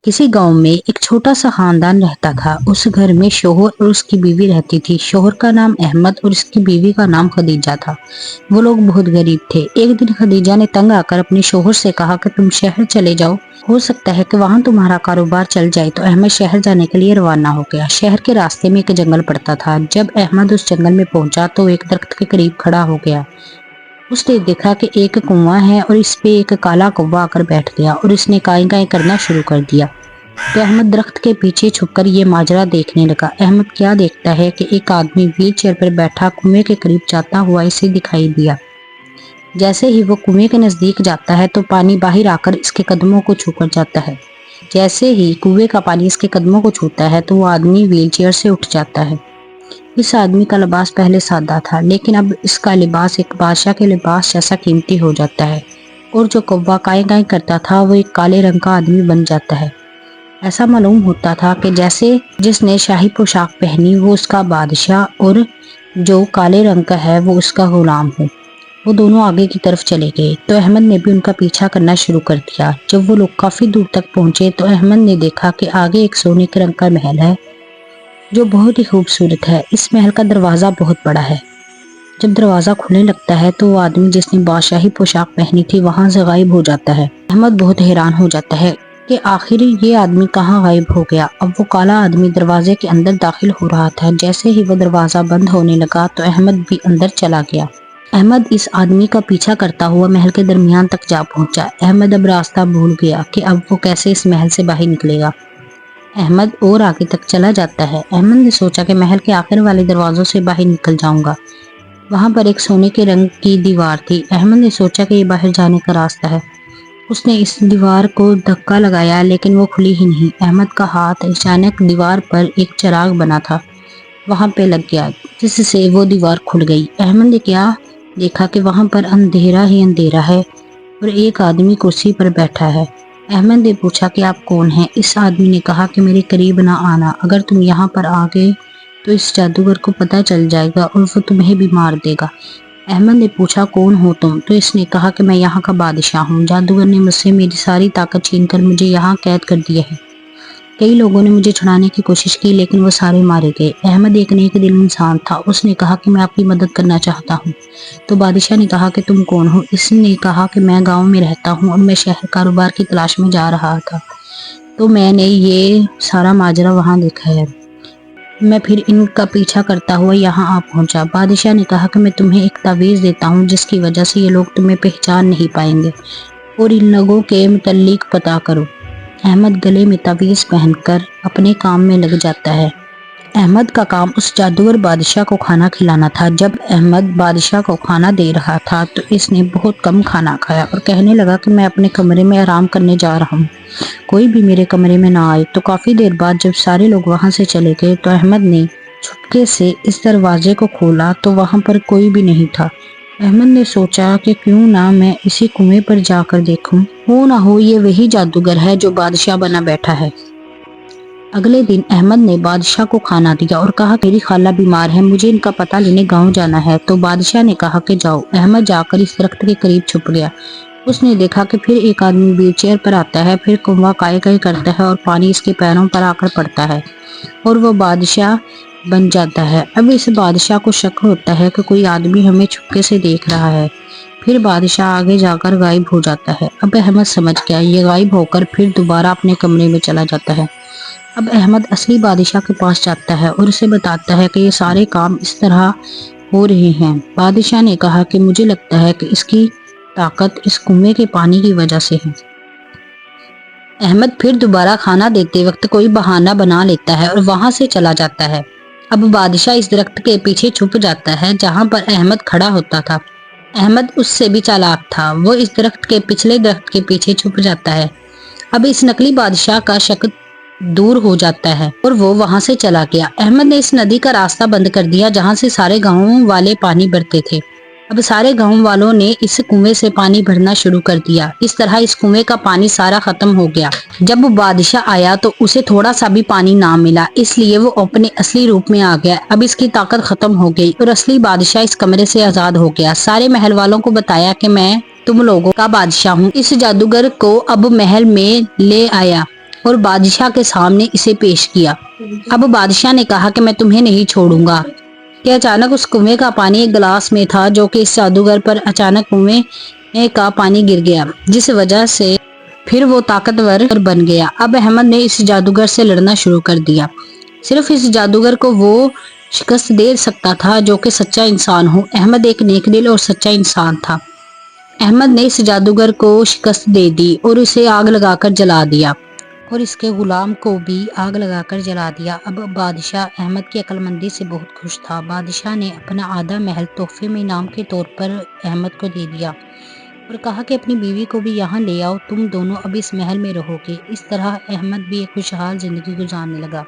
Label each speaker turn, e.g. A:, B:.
A: किसी गांव में एक छोटा सा खानदान रहता था। उस घर में शोहर और उसकी बीवी रहती थी। शोहर का नाम अहमद और उसकी बीवी का नाम खदीजा था। वो लोग बहुत गरीब थे। एक दिन खदीजा ने तंग आकर अपने शोहर से कहा कि तुम शहर चले जाओ, हो सकता है कि वहां तुम्हारा कारोबार चल जाए। तो अहमद शहर जाने के लिए रवाना हो गया। शहर के रास्ते में एक जंगल पड़ता था। जब अहमद उस जंगल में पहुंचा तो एक दरख्त के करीब खड़ा हो गया। उसने देखा कि एक कुआं है और इस पे एक काला कौवा आकर बैठ गया और इसने काई काई करना शुरू कर दिया। तो अहमद दरख्त के पीछे छुपकर ये माजरा देखने लगा। अहमद क्या देखता है कि एक आदमी व्हील चेयर पर बैठा कुएं के करीब जाता हुआ इसे दिखाई दिया। जैसे ही वो कुएं के नजदीक जाता है तो पानी बाहर आकर इसके कदमों को छूकर जाता है। जैसे ही कुएं का पानी इसके कदमों को छूता है तो वो आदमी व्हील चेयर से उठ जाता है। इस आदमी का लिबास पहले सादा था, लेकिन अब इसका लिबास एक बादशाह के लिबास जैसा कीमती हो जाता है और जो कौवा काई काई करता था वो एक काले रंग का आदमी बन जाता है। ऐसा मालूम होता था कि जैसे जिसने शाही पोशाक पहनी वो उसका बादशाह और जो काले रंग का है वो उसका गुलाम हो। वो दोनों आगे की तरफ चले गए तो अहमद ने भी उनका पीछा करना शुरू कर दिया। जब वो लोग काफी दूर तक पहुंचे तो अहमद ने देखा कि आगे एक सोने के रंग का महल है जो बहुत ही खूबसूरत है। इस महल का दरवाजा बहुत बड़ा है। जब दरवाजा खुलने लगता है तो वो आदमी जिसने बादशाही पोशाक पहनी थी वहां से गायब हो जाता है। अहमद बहुत हैरान हो जाता है कि आखिर ये आदमी कहाँ गायब हो गया। अब वो काला आदमी दरवाजे के अंदर दाखिल हो रहा था। जैसे ही वो दरवाजा बंद होने लगा तो अहमद भी अंदर चला गया। अहमद इस आदमी का पीछा करता हुआ महल के दरमियान तक जा पहुंचा। अहमद अब रास्ता भूल गया कि अब वो कैसे इस महल से बाहर निकलेगा। अहमद और आगे तक चला जाता है। अहमद ने सोचा कि महल के आखिर वाले दरवाजों से बाहर निकल जाऊंगा। वहां पर एक सोने के रंग की दीवार थी। अहमद ने सोचा कि ये बाहर जाने का रास्ता है। उसने इस दीवार को धक्का लगाया लेकिन वो खुली ही नहीं। अहमद का हाथ अचानक दीवार पर एक चिराग बना था वहां पे लग गया, जिससे वो दीवार खुल गई। अहमद ने क्या देखा कि वहां पर अंधेरा ही अंधेरा है और एक आदमी कुर्सी पर बैठा है। अहमद ने पूछा कि आप कौन हैं? इस आदमी ने कहा कि मेरे करीब ना आना, अगर तुम यहाँ पर आ गए तो इस जादूगर को पता चल जाएगा और वो तुम्हें भी मार देगा। अहमद ने पूछा कौन हो तुम? तो इसने कहा कि मैं यहाँ का बादशाह हूँ। जादूगर ने मुझसे मेरी सारी ताकत छीनकर मुझे यहाँ कैद कर दिया है। कई लोगों ने मुझे छुड़ाने की कोशिश की लेकिन वो सारे मारे गए। अहमद एक नेक दिल इंसान था। उसने कहा कि मैं आपकी मदद करना चाहता हूँ। तो बादशाह ने कहा कि तुम कौन हो? इसने कहा कि मैं गांव में रहता हूँ और मैं शहर कारोबार की तलाश में जा रहा था, तो मैंने ये सारा माजरा वहां देखा है। मैं फिर इनका पीछा करता हुआ यहाँ आ पहुंचा। बादशाह ने कहा कि मैं तुम्हें एक तावीज़ देता हूँ जिसकी वजह से ये लोग तुम्हें पहचान नहीं पाएंगे और इन लोगों के मुतल्लिक पता करो। अहमद गले में तावीज़ पहनकर अपने काम में लग जाता है। अहमद का काम उस जादूगर बादशाह को खाना खिलाना था। जब अहमद बादशाह को खाना दे रहा था तो इसने बहुत कम खाना खाया और कहने लगा कि मैं अपने कमरे में आराम करने जा रहा हूँ, कोई भी मेरे कमरे में ना आए। तो काफी देर बाद जब सारे लोग वहां से चले गए तो अहमद ने छुपके से इस दरवाजे को खोला तो वहां पर कोई भी नहीं था। अहमद ने सोचा कि क्यों ना मैं इसी कुएं पर जाकर देखूं, हो ना हो ये वही जादूगर है जो बादशाह बना बैठा है। अगले दिन अहमद ने बादशाह को खाना दिया और कहा मेरी खाला बीमार है, मुझे इनका पता लेने गांव जाना है। तो बादशाह ने कहा कि जाओ। अहमद जाकर इस दरख्त के करीब छुप गया। उसने देखा कि फिर एक आदमी व्हील चेयर पर आता है, फिर कौवा काय काय करता है और पानी इसके पैरों पर आकर पड़ता है और वो बादशाह बन जाता है। अब इस बादशाह को शक होता है कि कोई आदमी हमें छुपके से देख रहा है। फिर बादशाह आगे जाकर गायब हो जाता है। अब अहमद समझ गया, ये गायब होकर फिर दोबारा अपने कमरे में चला जाता है। अब अहमद असली बादशाह के पास जाता है और उसे बताता है कि ये सारे काम इस तरह हो रहे हैं। बादशाह ने कहा कि मुझे लगता है कि इसकी ताकत इस कुएं के पानी की वजह से है। अहमद फिर दोबारा खाना देते वक्त कोई बहाना बना लेता है और वहां से चला जाता है। अब बादशाह इस दरख्त के पीछे छुप जाता है जहां पर अहमद खड़ा होता था। अहमद उससे भी चालाक था। वो इस दरख्त के पिछले दरख्त के पीछे छुप जाता है। अब इस नकली बादशाह का शक दूर हो जाता है और वो वहां से चला गया। अहमद ने इस नदी का रास्ता बंद कर दिया जहां से सारे गांव वाले पानी भरते थे। अब सारे गांव वालों ने इस कुएं से पानी भरना शुरू कर दिया। इस तरह इस कुएं का पानी सारा खत्म हो गया। जब वो बादशाह आया तो उसे थोड़ा सा भी पानी ना मिला, इसलिए वो अपने असली रूप में आ गया। अब इसकी ताकत खत्म हो गई और असली बादशाह इस कमरे से आजाद हो गया। सारे महल वालों को बताया कि मैं तुम लोगों का बादशाह हूँ। इस जादूगर को अब महल में ले आया। اور بادشاہ کے سامنے اسے پیش کیا۔ اب بادشاہ نے کہا کہ میں تمہیں نہیں چھوڑوں گا کہ اچانک اس کنویں کا پانی ایک گلاس میں تھا جو کہ اس جادوگر پر اچانک کنویں کا پانی گر گیا، جس وجہ سے پھر وہ طاقتور بن گیا۔ اب احمد نے اس جادوگر سے لڑنا شروع کر دیا۔ صرف اس جادوگر کو وہ شکست دے سکتا تھا جو کہ سچا انسان ہو۔ احمد ایک نیک دل اور سچا انسان تھا۔ احمد نے اس جادوگر کو شکست دے دی اور اسے آگ لگا کر جلا دیا اور اس کے غلام کو بھی آگ لگا کر جلا دیا۔ اب بادشاہ احمد کی عقل مندی سے بہت خوش تھا۔ بادشاہ نے اپنا آدھا محل تحفے میں انعام کے طور پر احمد کو دے دیا اور کہا کہ اپنی بیوی کو بھی یہاں لے آؤ، تم دونوں اب اس محل میں رہو گے۔ اس طرح احمد بھی ایک خوشحال زندگی گزارنے لگا۔